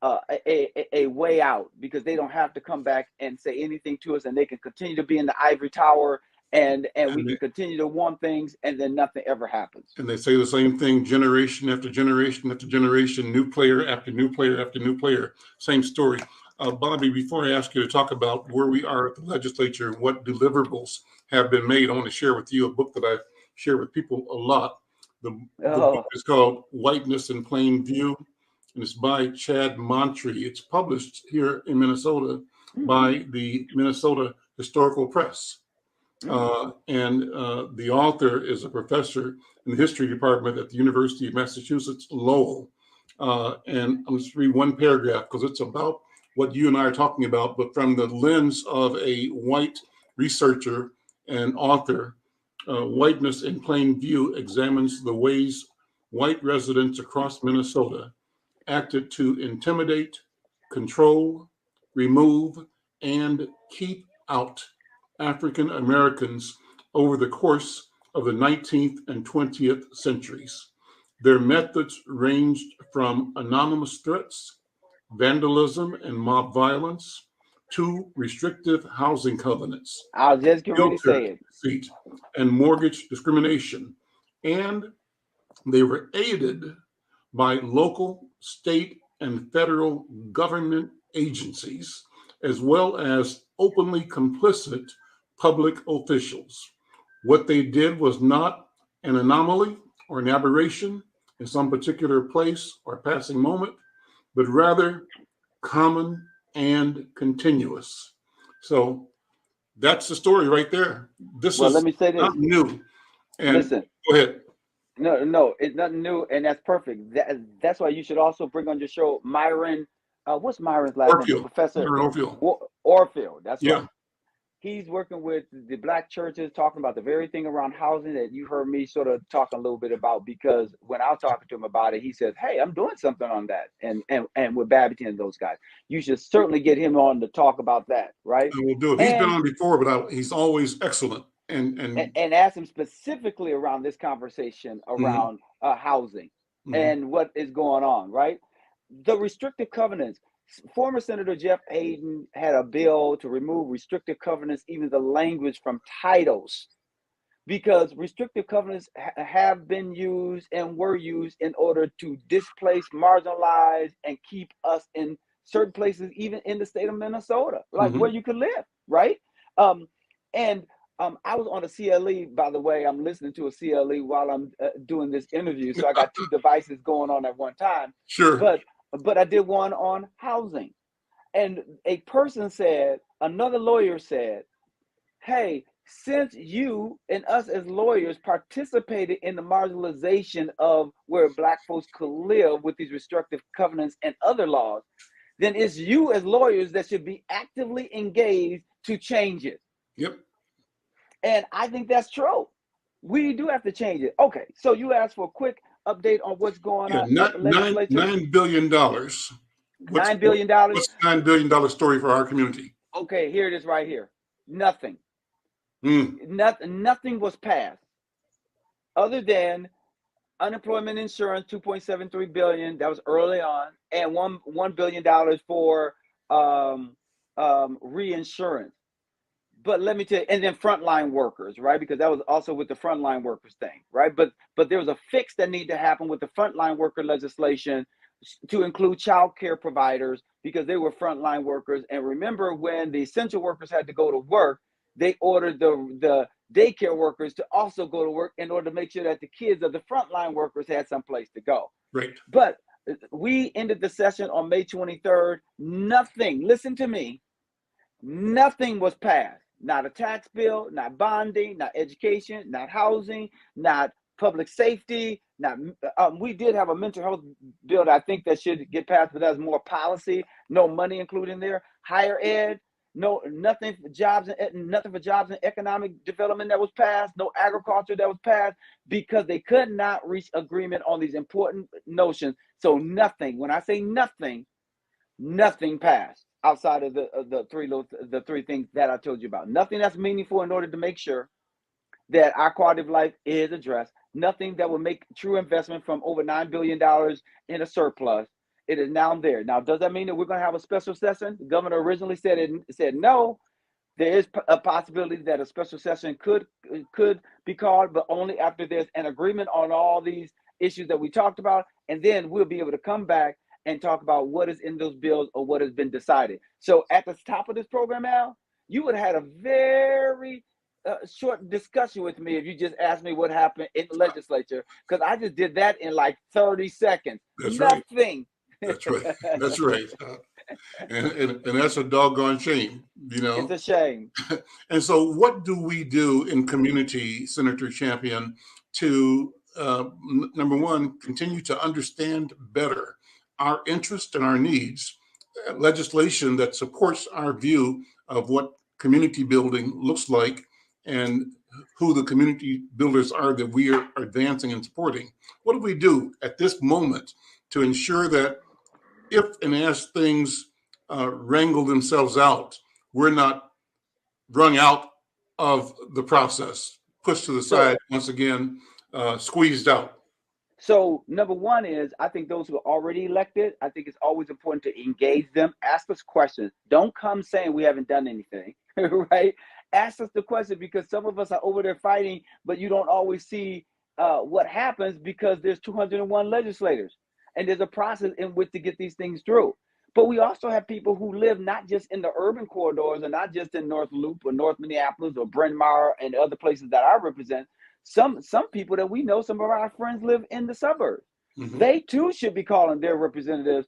A way out, because they don't have to come back and say anything to us, and they can continue to be in the ivory tower, and we can continue to want things, and then nothing ever happens. And they say the same thing generation after generation after generation, new player after new player after new player, same story. Bobby, before I ask you to talk about where we are at the legislature and what deliverables have been made, I want to share with you a book that I share with people a lot. The book is called Whiteness in Plain View, and it's by Chad Montree. It's published here in Minnesota by the Minnesota Historical Press. And the author is a professor in the history department at the University of Massachusetts, Lowell. And I'll just read one paragraph because it's about what you and I are talking about, but from the lens of a white researcher and author. Whiteness in Plain View examines the ways white residents across Minnesota acted to intimidate, control, remove, and keep out African Americans over the course of the 19th and 20th centuries. Their methods ranged from anonymous threats, vandalism and mob violence, to restrictive housing covenants, I'll just get ready to say it, deceit, and mortgage discrimination. And they were aided by local, state, and federal government agencies, as well as openly complicit public officials. What they did was not an anomaly or an aberration in some particular place or passing moment, but rather common and continuous. So that's the story right there. This is let me say this. not new. And Listen, go ahead. No, it's nothing new, and that's perfect. That's why you should also bring on your show Myron. What's Myron's last name? Professor Orfield. That's Yeah. right. He's working with the Black churches, talking about the very thing around housing that you heard me sort of talk a little bit about. Because when I was talking to him about it, he says, "Hey, I'm doing something on that," and with Babington and those guys, you should certainly get him on to talk about that, right? I will do it. He's been on before, but he's always excellent. And ask him specifically around this conversation around housing and what is going on, right? The restrictive covenants. Former Senator Jeff Hayden had a bill to remove restrictive covenants, even the language from titles, because restrictive covenants have been used and were used in order to displace, marginalize, and keep us in certain places, even in the state of Minnesota, like where you could live, right? I was on a CLE, by the way. I'm listening to a CLE while I'm doing this interview, so I got two devices going on at one time. Sure. But I did one on housing, and a person said, another lawyer said, "Hey, since you and us as lawyers participated in the marginalization of where Black folks could live with these restrictive covenants and other laws, then it's you as lawyers that should be actively engaged to change it." Yep. And I think that's true. We do have to change it. Okay, so you asked for a quick update on what's going on at the legislature. $9 billion. $9 billion? What's the $9 billion story for our community? Okay, here it is right here. Nothing. Nothing was passed other than unemployment insurance, $2.73 billion. That was early on, and $1 billion for reinsurance. But let me tell you, and then frontline workers, right? Because that was also with the frontline workers thing, right? But there was a fix that needed to happen with the frontline worker legislation to include child care providers, because they were frontline workers. And remember, when the essential workers had to go to work, they ordered the daycare workers to also go to work in order to make sure that the kids of the frontline workers had some place to go. Right. But we ended the session on May 23rd. Nothing, listen to me, nothing was passed. Not a tax bill, not bonding, not education, not housing, not public safety. Not we did have a mental health bill that I think that should get passed, but that's more policy. No money included in there. Higher ed, nothing for jobs and economic development that was passed. No agriculture that was passed, because they could not reach agreement on these important notions. So nothing. When I say nothing, nothing passed. Outside of the three things that I told you about. Nothing that's meaningful in order to make sure that our quality of life is addressed. Nothing that will make true investment from over $9 billion in a surplus. It is now there. Now, does that mean that we're going to have a special session? The governor originally said no. There is a possibility that a special session could be called, but only after there's an agreement on all these issues that we talked about. And then we'll be able to come back and talk about what is in those bills or what has been decided. So at the top of this program, Al, you would have had a very short discussion with me if you just asked me what happened in the legislature, because I just did that in like 30 seconds. That's Nothing. right. That's right. That's right. And that's a doggone shame, you know. It's a shame. And so what do we do in community, Senator Champion, to, number one, continue to understand better our interests and our needs, legislation that supports our view of what community building looks like and who the community builders are that we are advancing and supporting? What do we do at this moment to ensure that if and as things wrangle themselves out, we're not wrung out of the process, pushed to the side, once again, squeezed out? So number one is, I think those who are already elected, I think it's always important to engage them, ask us questions. Don't come saying we haven't done anything, right? Ask us the question, because some of us are over there fighting, but you don't always see what happens because there's 201 legislators and there's a process in which to get these things through. But we also have people who live not just in the urban corridors and not just in North Loop or North Minneapolis or Bryn Mawr and other places that I represent. Some people that we know, some of our friends live in the suburbs. Mm-hmm. They too should be calling their representatives,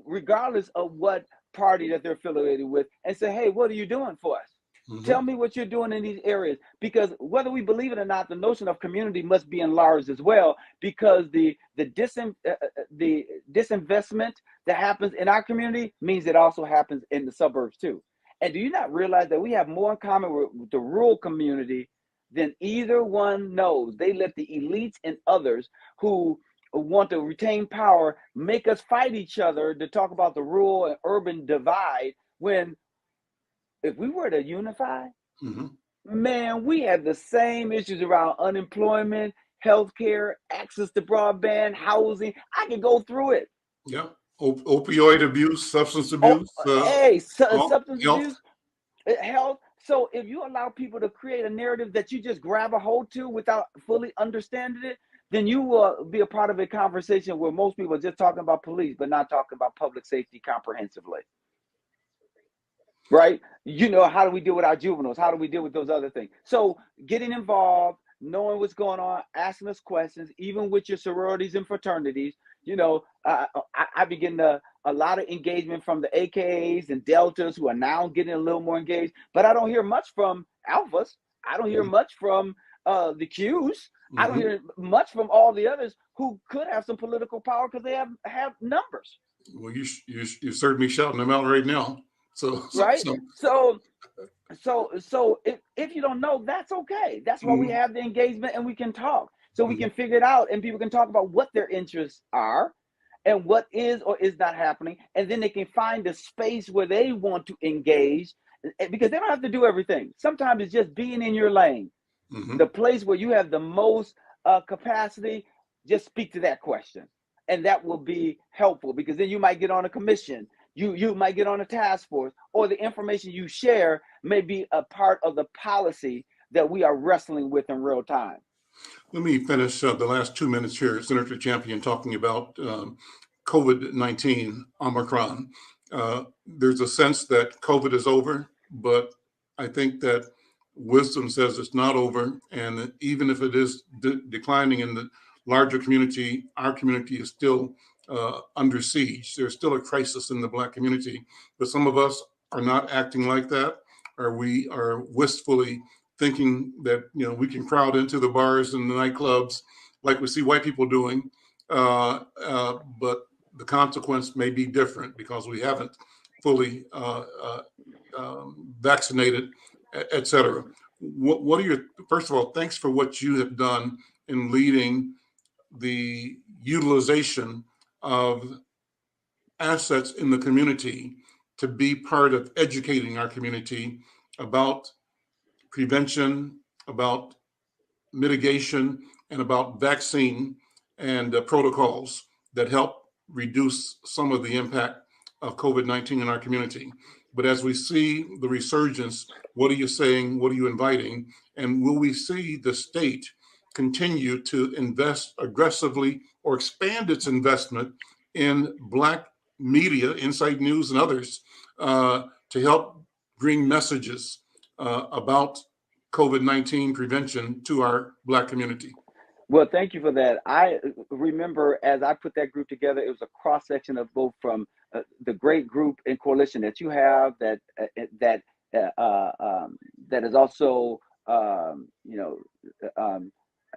regardless of what party that they're affiliated with, and say, hey, what are you doing for us? Mm-hmm. Tell me what you're doing in these areas. Because whether we believe it or not, the notion of community must be enlarged as well, because the disinvestment that happens in our community means it also happens in the suburbs too. And do you not realize that we have more in common with the rural community than either one knows? They let the elites and others who want to retain power make us fight each other to talk about the rural and urban divide, when if we were to unify, mm-hmm. man, we have the same issues around unemployment, healthcare, access to broadband, housing. I can go through it. Yeah. Opioid abuse, substance abuse. Substance abuse, health. So if you allow people to create a narrative that you just grab a hold to without fully understanding it, then you will be a part of a conversation where most people are just talking about police, but not talking about public safety comprehensively. Right? You know, how do we deal with our juveniles? How do we deal with those other things? So getting involved, knowing what's going on, asking us questions, even with your sororities and fraternities. You know, I begin a lot of engagement from the AKAs and Deltas, who are now getting a little more engaged, but I don't hear much from Alphas. I don't hear much from the Qs. Mm-hmm. I don't hear much from all the others who could have some political power because they have numbers. Well, you certainly shouting them out right now. So if you don't know, that's okay. That's why we have the engagement and we can talk. So we can figure it out and people can talk about what their interests are and what is or is not happening. And then they can find a space where they want to engage, because they don't have to do everything. Sometimes it's just being in your lane, the place where you have the most capacity. Just speak to that question. And that will be helpful, because then you might get on a commission. You might get on a task force, or the information you share may be a part of the policy that we are wrestling with in real time. Let me finish the last 2 minutes here, Senator Champion, talking about COVID-19, Omicron. There's a sense that COVID is over, but I think that wisdom says it's not over. And even if it is declining in the larger community, our community is still under siege. There's still a crisis in the Black community, but some of us are not acting like that, or we are wistfully thinking that, you know, we can crowd into the bars and the nightclubs like we see white people doing, but the consequence may be different because we haven't fully vaccinated, et cetera. What are your, first of all, thanks for what you have done in leading the utilization of assets in the community to be part of educating our community about prevention, about mitigation, and about vaccine and protocols that help reduce some of the impact of COVID-19 in our community. But as we see the resurgence, what are you saying? What are you inviting? And will we see the state continue to invest aggressively or expand its investment in Black media, Inside News and others, to help bring messages about COVID-19 prevention to our Black community? Well, thank you for that. I remember as I put that group together, it was a cross section of both from the great group and coalition that you have that is also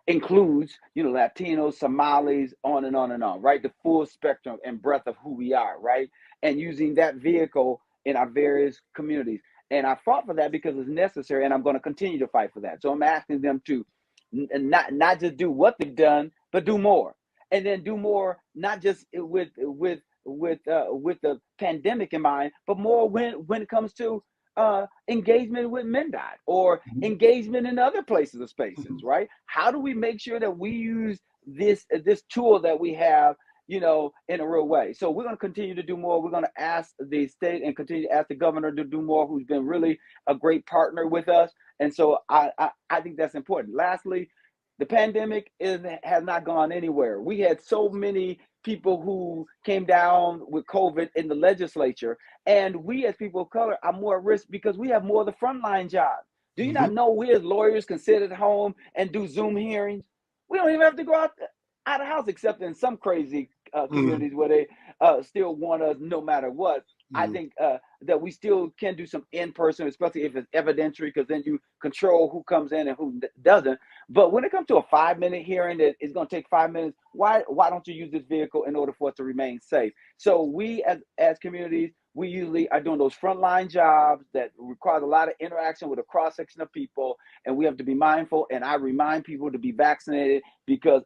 includes Latinos, Somalis, on and on and on, right? The full spectrum and breadth of who we are, right? And using that vehicle in our various communities. And I fought for that because it's necessary, and I'm going to continue to fight for that. So I'm asking them to not just do what they've done, but do more, and then do more not just with the pandemic in mind, but more when it comes to engagement with MnDOT or engagement in other places or spaces, right? How do we make sure that we use this tool that we have, in a real way? So we're going to continue to do more. We're going to ask the state and continue to ask the governor to do more, who's been really a great partner with us. And so I think that's important. Lastly, the pandemic has not gone anywhere. We had so many people who came down with COVID in the legislature, and we as people of color are more at risk because we have more of the frontline jobs. Do you not know we as lawyers can sit at home and do Zoom hearings? We don't even have to go out of the house, except in some crazy communities where they still want us no matter what. I think that we still can do some in-person, especially if it's evidentiary, because then you control who comes in and who doesn't. But when it comes to a 5-minute hearing that is going to take 5 minutes, why don't you use this vehicle in order for it to remain safe? So we as communities, we usually are doing those frontline jobs that require a lot of interaction with a cross-section of people, and we have to be mindful. And I remind people to be vaccinated because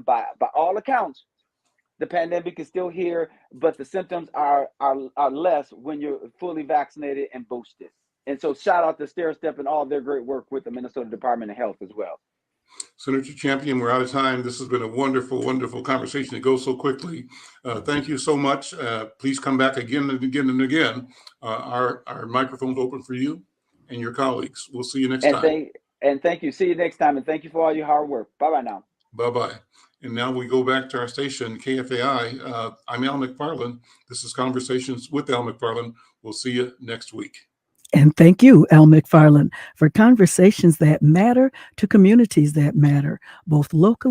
by all accounts, the pandemic is still here, but the symptoms are less when you're fully vaccinated and boosted. And so shout out to StairStep and all their great work with the Minnesota Department of Health as well. Senator Champion, we're out of time. This has been a wonderful, wonderful conversation. It goes so quickly. Thank you so much. Please come back again and again and again. Our microphone's open for you and your colleagues. We'll see you next time. Thank you. See you next time. And thank you for all your hard work. Bye-bye now. Bye-bye. And now we go back to our station, KFAI. I'm Al McFarlane. This is Conversations with Al McFarlane. We'll see you next week. And thank you, Al McFarlane, for conversations that matter to communities that matter, both locally